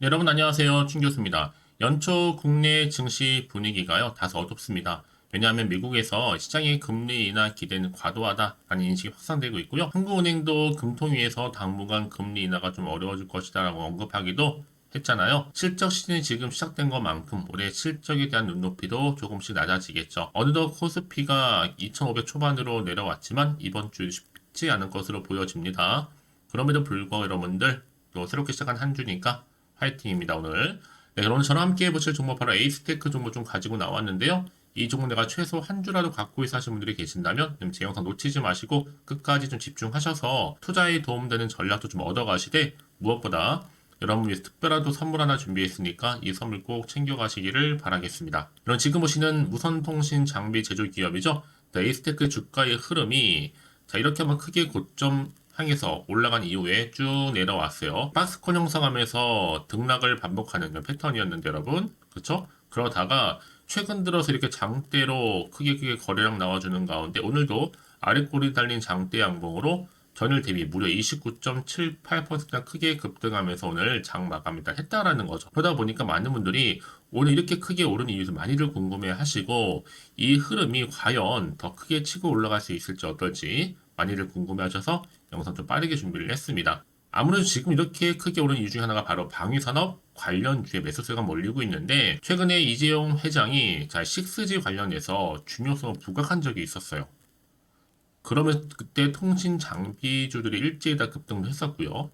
네, 여러분 안녕하세요. 춘 교수입니다. 연초 국내 증시 분위기가요, 다소 어둡습니다. 왜냐하면 미국에서 시장의 금리 인하 기대는 과도하다라는 인식이 확산되고 있고요. 한국은행도 금통위에서 당분간 금리 인하가 좀 어려워질 것이다라고 언급하기도 했잖아요. 실적 시즌이 지금 시작된 것만큼 올해 실적에 대한 눈높이도 조금씩 낮아지겠죠. 어느덧 코스피가 2,500 초반으로 내려왔지만 이번 주 쉽지 않은 것으로 보여집니다. 그럼에도 불구하고 여러분들 또 새롭게 시작한 한 주니까 파이팅입니다, 오늘. 네, 그럼 저랑 함께 해보실 종목 바로 에이스테크 종목 좀 가지고 나왔는데요. 이 종목 내가 최소 한 주라도 갖고 있어 하시는 분들이 계신다면 제 영상 놓치지 마시고 끝까지 좀 집중하셔서 투자에 도움되는 전략도 좀 얻어가시되 무엇보다 여러분 위해서 특별한 또 선물 하나 준비했으니까 이 선물 꼭 챙겨가시기를 바라겠습니다. 그럼 지금 보시는 무선통신 장비 제조 기업이죠. 에이스테크 주가의 흐름이 자 이렇게 한번 크게 고점 향해서 올라간 이후에 쭉 내려왔어요. 박스권 형성하면서 등락을 반복하는 패턴이었는데 여러분, 그쵸? 그러다가 최근 들어서 이렇게 장대로 크게 거래량 나와주는 가운데 오늘도 아랫골이 달린 장대 양봉으로 전일 대비 무려 29.78%나 크게 급등하면서 오늘 장 마감을 했다라는 거죠. 그러다 보니까 많은 분들이 오늘 이렇게 크게 오른 이유에서 많이들 궁금해 하시고 이 흐름이 과연 더 크게 치고 올라갈 수 있을지 어떨지 많이들 궁금해 하셔서 영상 좀 빠르게 준비를 했습니다. 아무래도 지금 이렇게 크게 오른 이유 중에 하나가 바로 방위산업 관련주에 매수세가 몰리고 있는데 최근에 이재용 회장이 자 6G 관련해서 중요성을 부각한 적이 있었어요. 그러면 그때 통신 장비주들이 일제히 다 급등도 했었고요.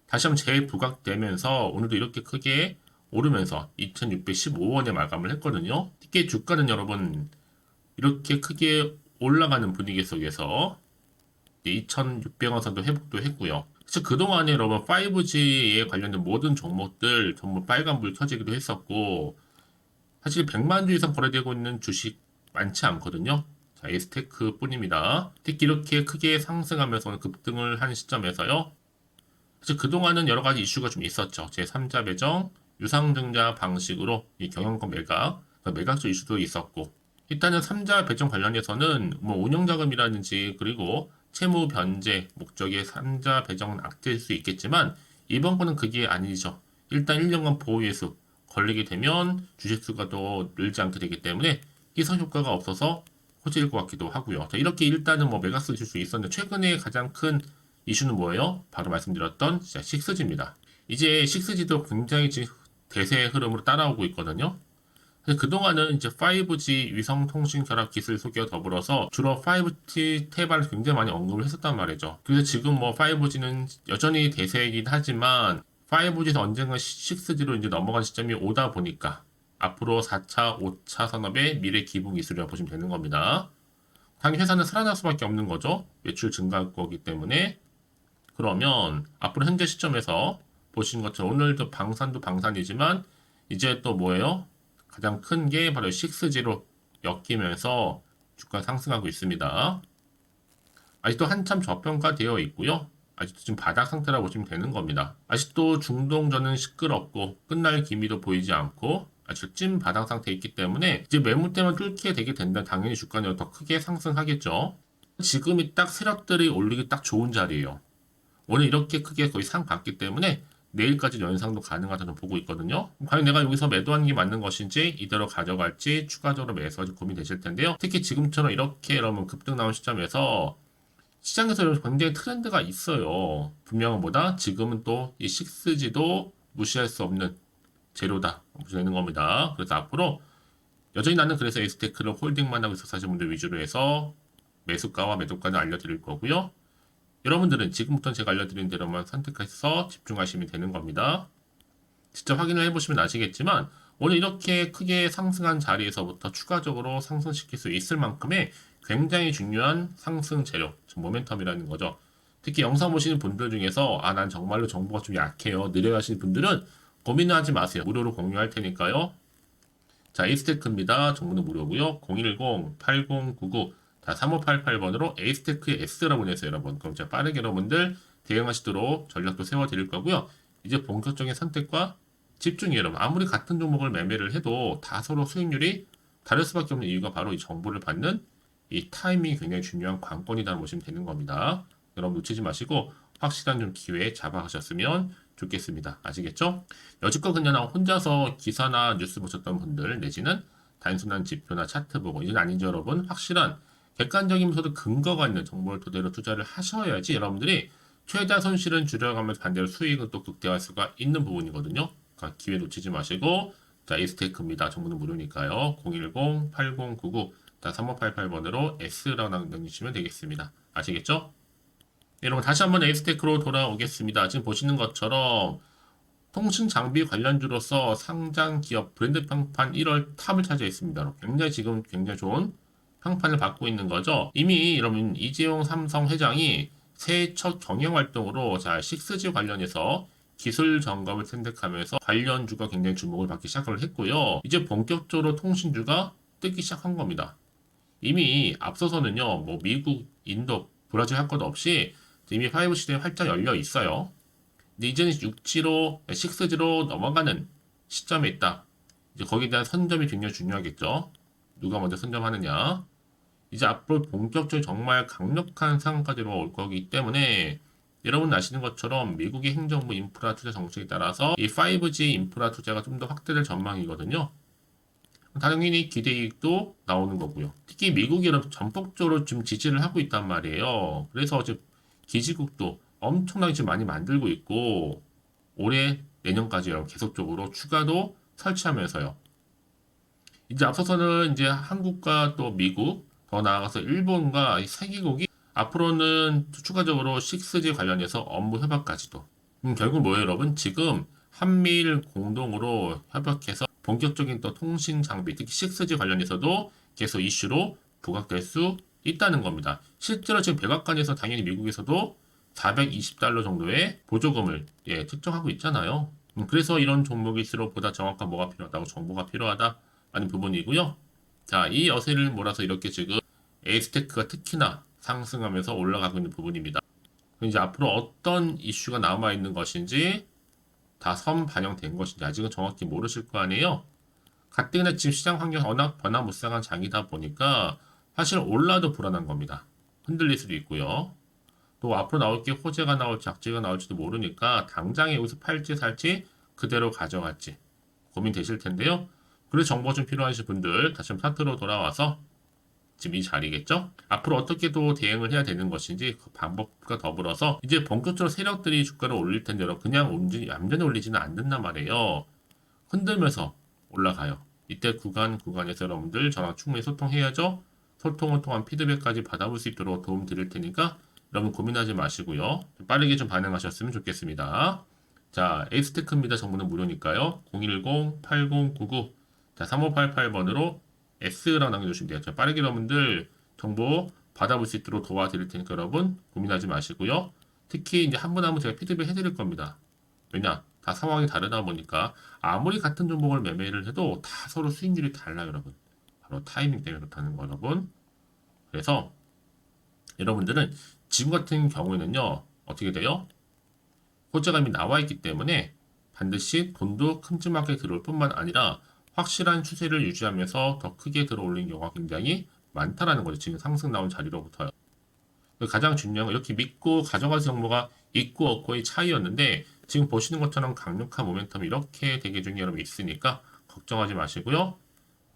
다시 한번 재부각되면서 오늘도 이렇게 크게 오르면서 2615원에 마감을 했거든요. 특히 주가는 여러분 이렇게 크게 올라가는 분위기 속에서 2600원 선도 회복도 했고요. 그래서 그동안에 여러분 5G에 관련된 모든 종목들 전부 빨간불 켜지기도 했었고 사실 100만 주 이상 거래되고 있는 주식 많지 않거든요. 자, 에스테크 뿐입니다. 특히 이렇게 크게 상승하면서 오늘 급등을 한 시점에서요. 사실 그동안은 여러 가지 이슈가 좀 있었죠. 제3자 배정, 유상증자 방식으로 이 경영권 매각, 매각적 이슈도 있었고 일단은 3자 배정 관련해서는 뭐 운영자금이라든지 그리고 채무 변제 목적의 3자 배정은 악화될 수 있겠지만 이번 건은 그게 아니죠. 일단 1년간 보호예수 걸리게 되면 주식수가 더 늘지 않게 되기 때문에 희석 효과가 없어서 호재일 것 같기도 하고요. 자, 이렇게 일단은 뭐 매각수 있을 수 있었는데 최근에 가장 큰 이슈는 뭐예요? 바로 말씀드렸던 6G입니다. 이제 6G도 굉장히 지금 대세 흐름으로 따라오고 있거든요. 그동안은 이제 5G 위성통신 결합 기술 소개와 더불어서 주로 5G 태반을 굉장히 많이 언급을 했었단 말이죠. 그래서 지금 뭐 5G는 여전히 대세이긴 하지만 5G에서 언젠가 6G로 이제 넘어간 시점이 오다 보니까 앞으로 4차, 5차 산업의 미래 기본 기술이라고 보시면 되는 겁니다. 당연히 회사는 살아날 수밖에 없는 거죠. 매출 증가할 거기 때문에. 그러면 앞으로 현재 시점에서 보시는 것처럼 오늘도 방산도 방산이지만 이제 또 뭐예요? 가장 큰 게 바로 6G로 엮이면서 주가 상승하고 있습니다. 아직도 한참 저평가되어 있고요. 아직도 지금 바닥 상태라고 보시면 되는 겁니다. 아직도 중동전은 시끄럽고 끝날 기미도 보이지 않고 아직 찐 바닥 상태에 있기 때문에 이제 매물대만 뚫게 되게 된다면 당연히 주가는 더 크게 상승하겠죠. 지금이 딱 세력들이 올리기 딱 좋은 자리예요. 오늘 이렇게 크게 거의 상 봤기 때문에 내일까지 연상도 가능하다고 보고 있거든요. 과연 내가 여기서 매도하는 게 맞는 것인지 이대로 가져갈지 추가적으로 매수할지 고민되실 텐데요. 특히 지금처럼 이렇게 여러분 급등 나온 시점에서 시장에서 여러분 굉장히 트렌드가 있어요. 분명한 보다 지금은 또 이 6G도 무시할 수 없는 재료다 되는 겁니다. 그래서 앞으로 여전히 나는 그래서 에스테크를 홀딩만 하고 있어 사실 분들 위주로 해서 매수가와 매도가는 알려드릴 거고요. 여러분들은 지금부터 제가 알려드린 대로만 선택해서 집중하시면 되는 겁니다. 직접 확인을 해보시면 아시겠지만 오늘 이렇게 크게 상승한 자리에서부터 추가적으로 상승시킬 수 있을 만큼의 굉장히 중요한 상승 재료, 모멘텀이라는 거죠. 특히 영상 보시는 분들 중에서 난 정말로 정보가 좀 약해요. 느려 하시는 분들은 고민을 하지 마세요. 무료로 공유할 테니까요. 자, 에이스테크입니다. 정보는 무료고요. 010-8099 3588번으로 에이스테크의 S라고 보내세요, 여러분. 그럼 제가 빠르게 여러분들 대응하시도록 전략도 세워드릴 거고요. 이제 본격적인 선택과 집중이 여러분. 아무리 같은 종목을 매매를 해도 다 서로 수익률이 다를 수밖에 없는 이유가 바로 이 정보를 받는 이 타이밍이 굉장히 중요한 관건이다 보시면 되는 겁니다. 여러분 놓치지 마시고 확실한 좀 기회 잡아가셨으면 좋겠습니다. 아시겠죠? 여지껏 그냥 혼자서 기사나 뉴스 보셨던 분들 내지는 단순한 지표나 차트 보고 이건 아니죠 여러분. 확실한 객관적이면서도 근거가 있는 정보를 토대로 투자를 하셔야지 여러분들이 최다 손실은 줄여가면서 반대로 수익은 또 극대화할 수가 있는 부분이거든요. 그러니까 기회 놓치지 마시고 자 에이스테이크입니다. 정보는 무료니까요. 010-8099 3588번으로 S라고 남겨주시면 되겠습니다. 아시겠죠? 여러분 다시 한번 에이스테크로 돌아오겠습니다. 지금 보시는 것처럼 통신 장비 관련주로서 상장 기업 브랜드 평판 1월 탑을 차지했습니다. 굉장히 지금 굉장히 좋은 평판을 받고 있는 거죠. 이미 여러분 이재용 삼성 회장이 새해 첫 경영 활동으로 자 6G 관련해서 기술 점검을 선택하면서 관련주가 굉장히 주목을 받기 시작을 했고요. 이제 본격적으로 통신주가 뜨기 시작한 겁니다. 이미 앞서서는요, 뭐 미국, 인도, 브라질 할 것 없이 이미 5 시대에 활짝 열려 있어요. 근데 이제는 6G로, 6G로 넘어가는 시점에 있다. 이제 거기에 대한 선점이 굉장히 중요하겠죠. 누가 먼저 선점하느냐. 이제 앞으로 본격적으로 정말 강력한 상황까지로 올 거기 때문에 여러분 아시는 것처럼 미국의 행정부 인프라 투자 정책에 따라서 이 5G 인프라 투자가 좀 더 확대될 전망이거든요. 당연히 기대이익도 나오는 거고요. 특히 미국이 여러분 전폭적으로 좀 지지를 하고 있단 말이에요. 그래서 지금 기지국도 엄청나게 지금 많이 만들고 있고 올해 내년까지 여러분 계속적으로 추가도 설치하면서요. 이제 앞서서는 이제 한국과 또 미국 더 나아가서 일본과 세계국이 앞으로는 추가적으로 6G 관련해서 업무 협약까지도. 결국 뭐예요, 여러분? 지금 한미일 공동으로 협약해서 본격적인 또 통신 장비, 특히 6G 관련해서도 계속 이슈로 부각될 수 있다는 겁니다. 실제로 지금 백악관에서 당연히 미국에서도 420달러 정도의 보조금을 측정하고 있잖아요. 그래서 이런 종목일수록 보다 정확한 뭐가 필요하다고 정보가 필요하다 하는 부분이고요. 자, 이 여세를 몰아서 이렇게 지금 에이스테크가 특히나 상승하면서 올라가고 있는 부분입니다. 이제 앞으로 어떤 이슈가 남아 있는 것인지 다 반영된 것인지 아직은 정확히 모르실 거 아니에요. 가뜩이나 지금 시장 환경이 워낙 변화무쌍한 장이다 보니까 사실 올라도 불안한 겁니다. 흔들릴 수도 있고요. 또 앞으로 나올 게 호재가 나올지 악재가 나올지도 모르니까 당장에 여기서 팔지 살지 그대로 가져갈지 고민되실 텐데요. 그래서 정보 좀 필요하신 분들 다시 한번 차트로 돌아와서 지금 이 자리겠죠? 앞으로 어떻게 또 대응을 해야 되는 것인지 그 방법과 더불어서 이제 본격적으로 세력들이 주가를 올릴 텐데 여러분 그냥 얌전히 올리지는 않는단 말이에요. 흔들면서 올라가요. 이때 구간에서 여러분들 저랑 충분히 소통해야죠. 소통을 통한 피드백까지 받아볼 수 있도록 도움 드릴 테니까 여러분 고민하지 마시고요. 빠르게 좀 반응하셨으면 좋겠습니다. 자, 에이스테크입니다. 정보는 무료니까요. 010-8099 자, 3588번으로 S라고 남겨주시면 돼요. 자, 빠르게 여러분들 정보 받아볼 수 있도록 도와드릴 테니까 여러분 고민하지 마시고요. 특히 이제 한 분 한 분 제가 피드백 해드릴 겁니다. 왜냐? 다 상황이 다르다 보니까 아무리 같은 종목을 매매를 해도 다 서로 수익률이 달라요, 여러분. 바로 타이밍 때문에 그렇다는 거, 여러분. 그래서 여러분들은 지금 같은 경우에는요, 어떻게 돼요? 호재감이 나와 있기 때문에 반드시 돈도 큼지막하게 들어올 뿐만 아니라 확실한 추세를 유지하면서 더 크게 들어올리는 경우가 굉장히 많다라는 거죠. 지금 상승 나온 자리로부터요. 가장 중요한 건 이렇게 믿고 가져갈 정보가 있고 없고의 차이였는데 지금 보시는 것처럼 강력한 모멘텀이 이렇게 대기 중에 여러분 있으니까 걱정하지 마시고요.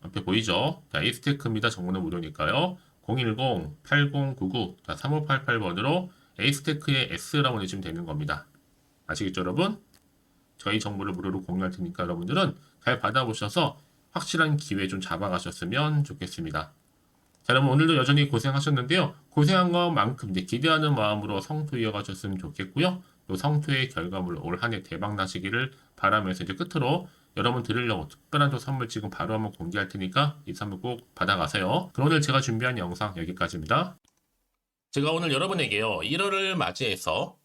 앞에 보이죠? 자, 에이스테크입니다. 정보는 무료니까요. 010-8099 3588번으로 에이스테크의 S라고 내시면 되는 겁니다. 아시겠죠, 여러분? 저희 정보를 무료로 공유할 테니까 여러분들은 잘 받아보셔서 확실한 기회 좀 잡아가셨으면 좋겠습니다. 자, 여러분 오늘도 여전히 고생하셨는데요. 고생한 것만큼 이제 기대하는 마음으로 성투 이어가셨으면 좋겠고요. 또 성투의 결과물 올 한 해 대박 나시기를 바라면서 이제 끝으로 여러분 드리려고 특별한 또 선물 지금 바로 한번 공개할 테니까 이 선물 꼭 받아가세요. 그럼 오늘 제가 준비한 영상 여기까지입니다. 제가 오늘 여러분에게요. 1월을 맞이해서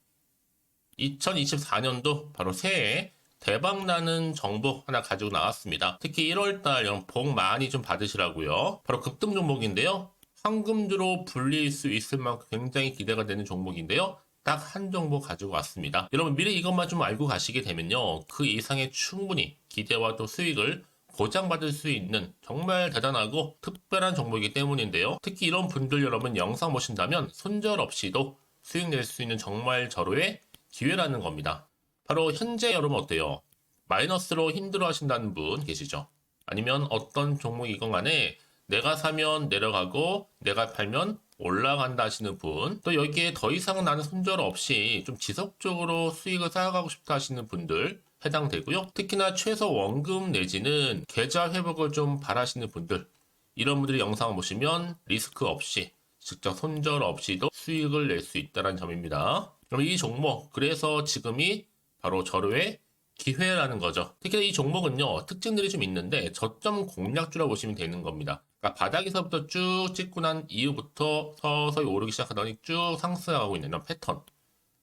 2024년도 바로 새해에 대박나는 정보 하나 가지고 나왔습니다. 특히 1월달 복 많이 좀 받으시라고요. 바로 급등 종목인데요. 황금주로 불릴 수 있을 만큼 굉장히 기대가 되는 종목인데요. 딱 한 종목 가지고 왔습니다. 여러분 미리 이것만 좀 알고 가시게 되면요. 그 이상의 충분히 기대와 또 수익을 보장받을 수 있는 정말 대단하고 특별한 종목이기 때문인데요. 특히 이런 분들 여러분 영상 보신다면 손절 없이도 수익 낼 수 있는 정말 절호의 기회라는 겁니다. 바로 현재 여러분 어때요? 마이너스로 힘들어 하신다는 분 계시죠? 아니면 어떤 종목이건 간에 내가 사면 내려가고 내가 팔면 올라간다 하시는 분, 또 여기에 더 이상은 나는 손절 없이 좀 지속적으로 수익을 쌓아가고 싶다 하시는 분들 해당되고요. 특히나 최소 원금 내지는 계좌 회복을 좀 바라시는 분들, 이런 분들이 영상을 보시면 리스크 없이 직접 손절 없이도 수익을 낼 수 있다는 점입니다. 그럼 이 종목, 그래서 지금이 바로 절호의 기회라는 거죠. 특히 이 종목은요, 특징들이 좀 있는데 저점 공략주라고 보시면 되는 겁니다. 그러니까 바닥에서부터 쭉 찍고 난 이후부터 서서히 오르기 시작하더니 쭉 상승하고 있는 이런 패턴.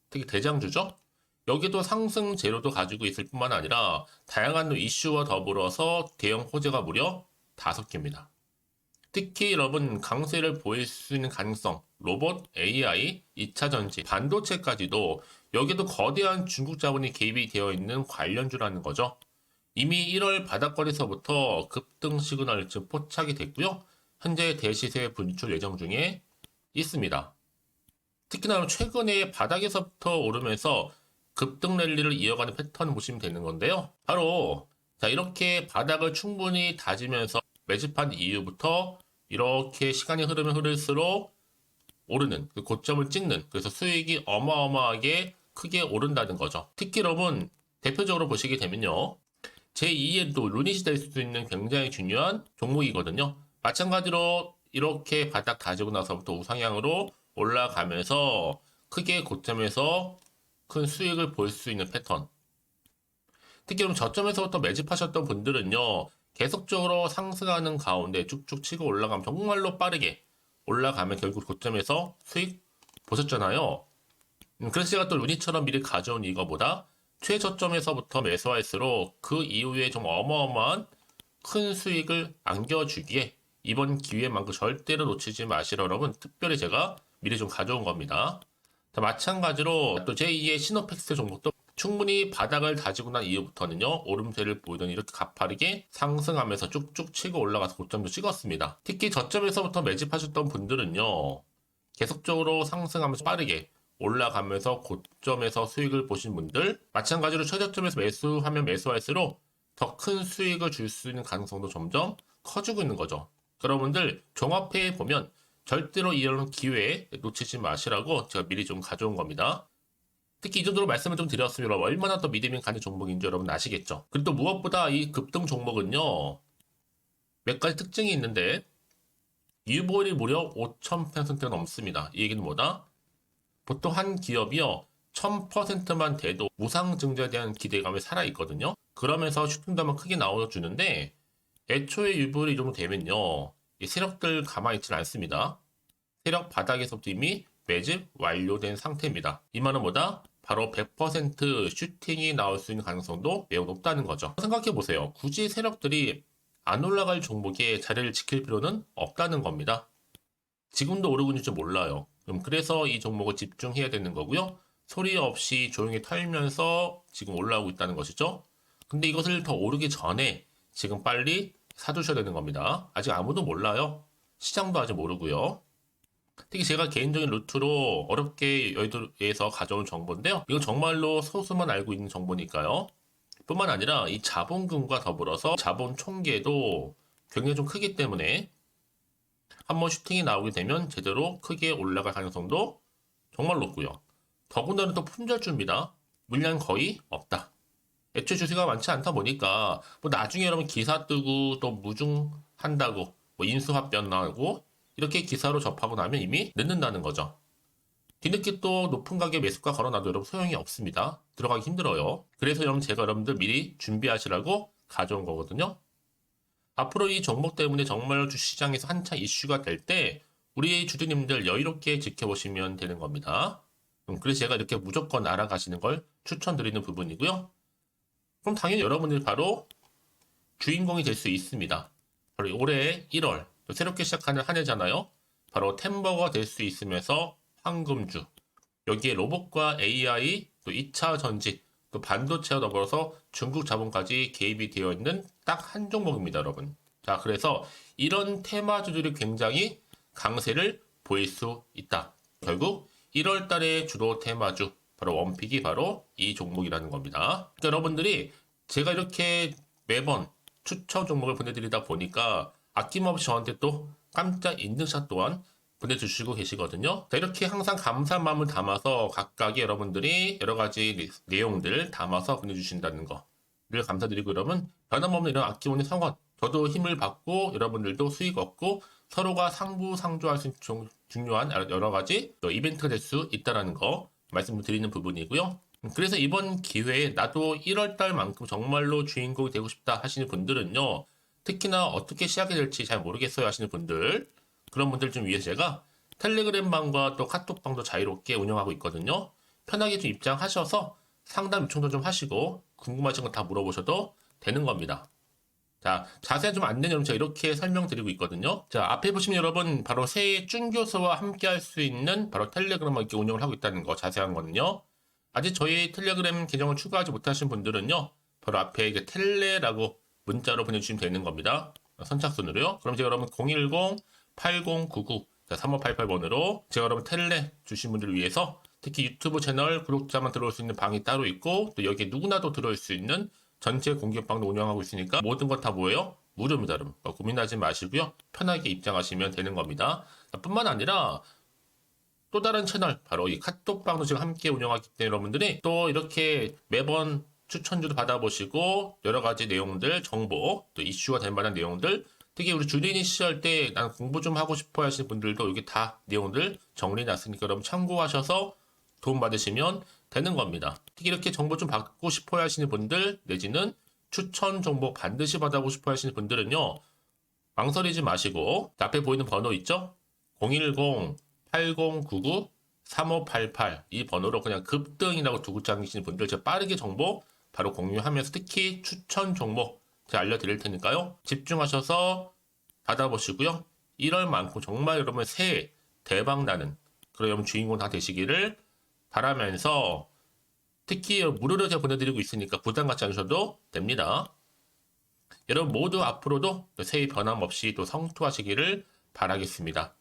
특히 대장주죠. 여기도 상승 재료도 가지고 있을 뿐만 아니라 다양한 이슈와 더불어서 대형 호재가 무려 5개입니다. 특히 여러분 강세를 보일 수 있는 가능성, 로봇, AI, 2차 전지, 반도체까지도 여기도 거대한 중국 자본이 개입이 되어 있는 관련주라는 거죠. 이미 1월 바닥거리서부터 급등 시그널 즉 포착이 됐고요. 현재 대시세 분출 예정 중에 있습니다. 특히나 최근에 바닥에서부터 오르면서 급등 랠리를 이어가는 패턴을 보시면 되는 건데요. 바로 자 이렇게 바닥을 충분히 다지면서 매집한 이후부터 이렇게 시간이 흐르면 흐를수록 오르는 그 고점을 찍는, 그래서 수익이 어마어마하게 크게 오른다는 거죠. 특히 여러분 대표적으로 보시게 되면요, 제2의 또 루닛이 될 수 있는 굉장히 중요한 종목이거든요. 마찬가지로 이렇게 바닥 다지고 나서부터 우상향으로 올라가면서 크게 고점에서 큰 수익을 볼 수 있는 패턴. 특히 그럼 저점에서부터 매집하셨던 분들은요, 계속적으로 상승하는 가운데 쭉쭉 치고 올라가면 정말로 빠르게 올라가면 결국 고점에서 수익 보셨잖아요. 그래서 제가 또 루니처럼 미리 가져온 이거보다 최저점에서부터 매수할수록 그 이후에 좀 어마어마한 큰 수익을 안겨주기에 이번 기회만큼 절대로 놓치지 마시라 여러분, 특별히 제가 미리 좀 가져온 겁니다. 자, 마찬가지로 또 제2의 시노팩스 종목도 충분히 바닥을 다지고 난 이후부터는요, 오름세를 보이더니 이렇게 가파르게 상승하면서 쭉쭉 치고 올라가서 고점도 찍었습니다. 특히 저점에서부터 매집하셨던 분들은요, 계속적으로 상승하면서 빠르게 올라가면서 고점에서 수익을 보신 분들, 마찬가지로 최저점에서 매수하면 매수할수록 더 큰 수익을 줄 수 있는 가능성도 점점 커지고 있는 거죠. 여러분들 종합해 보면 절대로 이런 기회에 놓치지 마시라고 제가 미리 좀 가져온 겁니다. 특히 이 정도로 말씀을 좀 드렸으면 얼마나 더 믿음이 가는 종목인지 여러분 아시겠죠? 그리고 또 무엇보다 이 급등 종목은요, 몇 가지 특징이 있는데 유보율이 무려 5,000%가 넘습니다. 이 얘기는 뭐다? 보통 한 기업이요 1000%만 돼도 무상증자에 대한 기대감이 살아있거든요. 그러면서 슈팅도 한번 크게 나와주는데 애초에 유보율이 이 정도 되면요, 이 세력들 가만히 있지 않습니다. 세력 바닥에서부터 이미 매집 완료된 상태입니다. 이 말은 뭐다? 바로 100% 슈팅이 나올 수 있는 가능성도 매우 높다는 거죠. 생각해보세요. 굳이 세력들이 안 올라갈 종목에 자리를 지킬 필요는 없다는 겁니다. 지금도 오르고 있는지 몰라요. 그래서 이 종목을 집중해야 되는 거고요. 소리 없이 조용히 털면서 지금 올라오고 있다는 것이죠. 근데 이것을 더 오르기 전에 지금 빨리 사두셔야 되는 겁니다. 아직 아무도 몰라요. 시장도 아직 모르고요. 특히 제가 개인적인 루트로 어렵게 여의도에서 가져온 정보인데요. 이건 정말로 소수만 알고 있는 정보니까요. 뿐만 아니라 이 자본금과 더불어서 자본 총계도 굉장히 좀 크기 때문에 한번 슈팅이 나오게 되면 제대로 크게 올라갈 가능성도 정말 높고요. 더군다나 또 품절주입니다. 물량 거의 없다. 애초에 주식가 많지 않다 보니까 뭐 나중에 여러분 기사 뜨고 또 무중한다고 뭐 인수합병 나오고 이렇게 기사로 접하고 나면 이미 늦는다는 거죠. 뒤늦게 또 높은 가격에 매수가 걸어놔도 여러분 소용이 없습니다. 들어가기 힘들어요. 그래서 여러분 제가 여러분들 미리 준비하시라고 가져온 거거든요. 앞으로 이 종목 때문에 정말 주시장에서 한차 이슈가 될 때 우리 주주님들 여유롭게 지켜보시면 되는 겁니다. 그래서 제가 이렇게 무조건 알아가시는 걸 추천드리는 부분이고요. 그럼 당연히 여러분들이 바로 주인공이 될 수 있습니다. 바로 올해 1월 새롭게 시작하는 한 해잖아요. 바로 템버가 될 수 있으면서 황금주, 여기에 로봇과 AI, 또 2차 전지, 또 반도체와 더불어서 중국 자본까지 개입이 되어 있는 딱 한 종목입니다, 여러분. 자, 그래서 이런 테마주들이 굉장히 강세를 보일 수 있다. 결국 1월 달에 주로 테마주, 바로 원픽이 바로 이 종목이라는 겁니다. 그러니까 여러분들이 제가 이렇게 매번 추천 종목을 보내드리다 보니까 아낌없이 저한테 또 깜짝 인증샷 또한 보내주시고 계시거든요. 자, 이렇게 항상 감사한 마음을 담아서 각각의 여러분들이 여러 가지 내용들 담아서 보내주신다는 거 늘 감사드리고, 여러분 변함없는 이런 아낌없는 성원, 저도 힘을 받고 여러분들도 수익 얻고 서로가 상부상조할 수 있는 중요한 여러 가지 이벤트가 될 수 있다는 거 말씀드리는 부분이고요. 그래서 이번 기회에 나도 1월달만큼 정말로 주인공이 되고 싶다 하시는 분들은요, 특히나 어떻게 시작이 될지 잘 모르겠어요 하시는 분들, 그런 분들 좀 위해서 제가 텔레그램방과 또 카톡방도 자유롭게 운영하고 있거든요. 편하게 좀 입장하셔서 상담 요청도 좀 하시고 궁금하신 거 다 물어보셔도 되는 겁니다. 자, 자세한 좀 안내는 제가 이렇게 설명드리고 있거든요. 자, 앞에 보시면 여러분 바로 새해 쭌교수와 함께 할 수 있는 바로 텔레그램을 이렇게 운영을 하고 있다는 거, 자세한 거는요. 아직 저희 텔레그램 계정을 추가하지 못하신 분들은요, 바로 앞에 이제 텔레라고 문자로 보내주시면 되는 겁니다. 선착순으로요. 그럼 제가 여러분 010-8099-3588번으로 제가 여러분 텔레 주신 분들을 위해서 특히 유튜브 채널 구독자만 들어올 수 있는 방이 따로 있고, 또 여기에 누구나도 들어올 수 있는 전체 공개방도 운영하고 있으니까 모든 것 다 뭐예요? 무료입니다, 여러분. 고민하지 마시고요. 편하게 입장하시면 되는 겁니다. 뿐만 아니라 또 다른 채널, 바로 이 카톡방도 지금 함께 운영하기 때문에 여러분들이 또 이렇게 매번 추천주도 받아보시고 여러 가지 내용들, 정보, 또 이슈가 될 만한 내용들, 특히 우리 주린이 시절 때 난 공부 좀 하고 싶어 하시는 분들도 여기 다 내용들 정리해놨으니까 여러분 참고하셔서 도움 받으시면 되는 겁니다. 특히 이렇게 정보 좀 받고 싶어 하시는 분들, 내지는 추천 정보 반드시 받아보고 싶어 하시는 분들은요, 망설이지 마시고 앞에 보이는 번호 있죠? 010-8099-3588 이 번호로 그냥 급등이라고 두 글자 남기시는 분들 제가 빠르게 정보 바로 공유하면서 특히 추천 종목 제가 알려드릴 테니까요. 집중하셔서 받아보시고요. 1월만큼 정말 여러분 새해 대박 나는 그런 여러분 주인공 다 되시기를 바라면서, 특히 무료로 제가 보내드리고 있으니까 부담 갖지 않으셔도 됩니다. 여러분 모두 앞으로도 새해 변함없이 또 성투하시기를 바라겠습니다.